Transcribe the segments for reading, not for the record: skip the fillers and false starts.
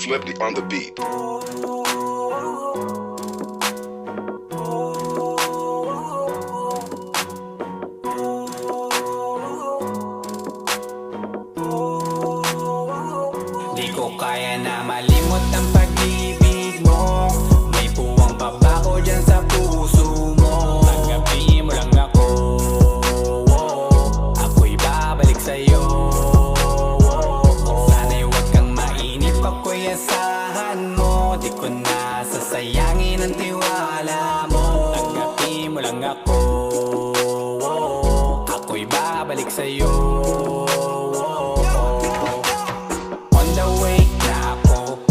Flippy on the beat. Di ko kaya na malimot ang pag-ibig mo. May puwang pa ba ko dyan sa puso mo? Tanggapin mo lang ako, ako'y babalik sa'yo. Sana'y huwag kang mainip, ako'y asahan mo. Di ko na sasayangin ang tiwala mo. Tanggapin mo lang ako, ako'y babalik sa'yo.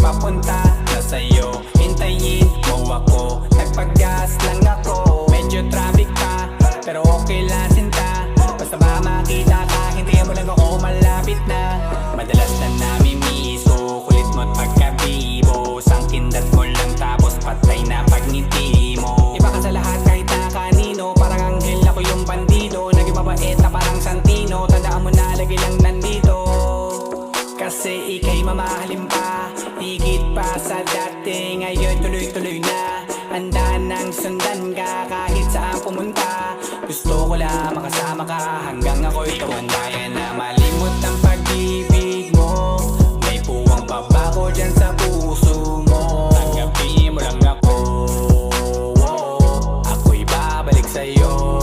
Papunta na sa'yo, hintayin mo ako. Nagpag-gas lang ako, medyo traffic pa, pero okay lang sinta. Basta ba makita ka, hintayin mo lang ako, malapit na. Madalas na namimiso, kulit mo't pagkabibo. Sangkindat mo lang tapos patay na pagngiti mo. Iba ka sa lahat kahit na kanino, parang anghel ako yung bandido. Naging mabait na parang Santino, tandaan mo na lagi lang nandito. Kasi ika'y mamahalin pa, higit pa sa dati. Ngayon tuloy-tuloy na, handa nang sundan ka kahit saan pumunta. Gusto ko lang makasama ka hanggang ako'y tumanda. Kaya na malimot ang pag-ibig mo. May puwang pa ba ko dyan sa puso mo? Tanggapin mo lang ako, ako'y babalik sa'yo.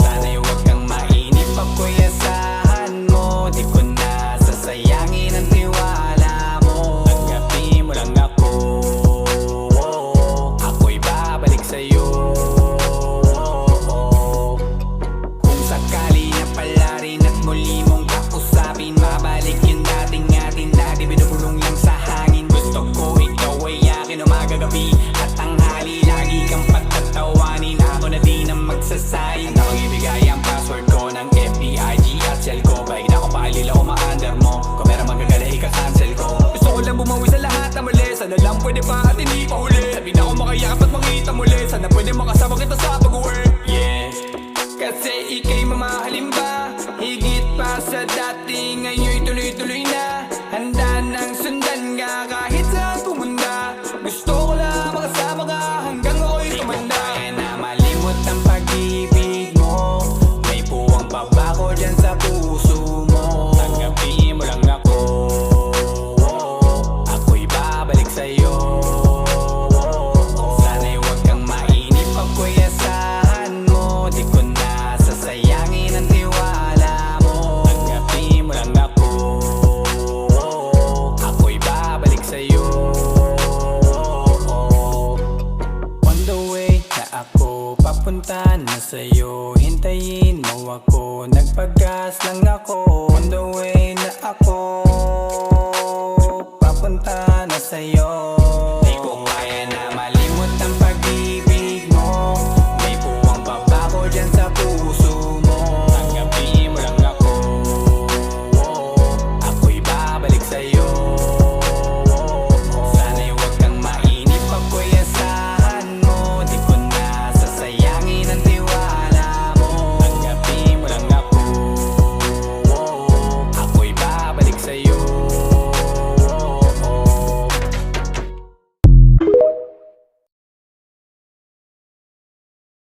Sana'y huwag kang mainip, ako'y asahan mo. Di ko na sasayangin ang tiwala mo. Tanggapin mo lang ako, ako'y babalik sa'yo. Kung sakali na pala rin at muli mong kausapin, mabalik yung dating atin, dati binubulong lang sa hangin. Gusto ko ikaw ay akin umaga gabi at tanghali, lagi kang pagtatawanin. Ako na din ang magsasayang na ibigay ang password ko ng FBIG at cell ko. Baik na ako pahalila o ma-under mo, kung meron magagala ika-cancel ko. Gusto ko lang bumawi sa lahat na mali, sana lang pwede pa at hindi pa huli. Sabi na ako makayakap at makita muli, sana pwede makasama kita sa pag-work. Yeah, kasi ika'y mamahalin ba, higit pa sa dati. Ngayon'y tuloy-tuloy na, handa nang sundan ka kahit saan pumunta. Gusto ko lang makasama ka hanggang ako'y tumanda. Kaya na malimot ang pag-ibig mo. May puwang pa ba ko dyan sa puso mo? Tanggapin mo lang ako, ako'y babalik sa'yo. Sana'y huwag kang mainip, ako'y asahan mo. Di ko na sasayangin ang tiwala mo. Tanggapin mo lang ako, ako'y babalik sa'yo. On the way na ako, papunta na sa'yo, hintayin mo ako. Nagpag-gas lang ako.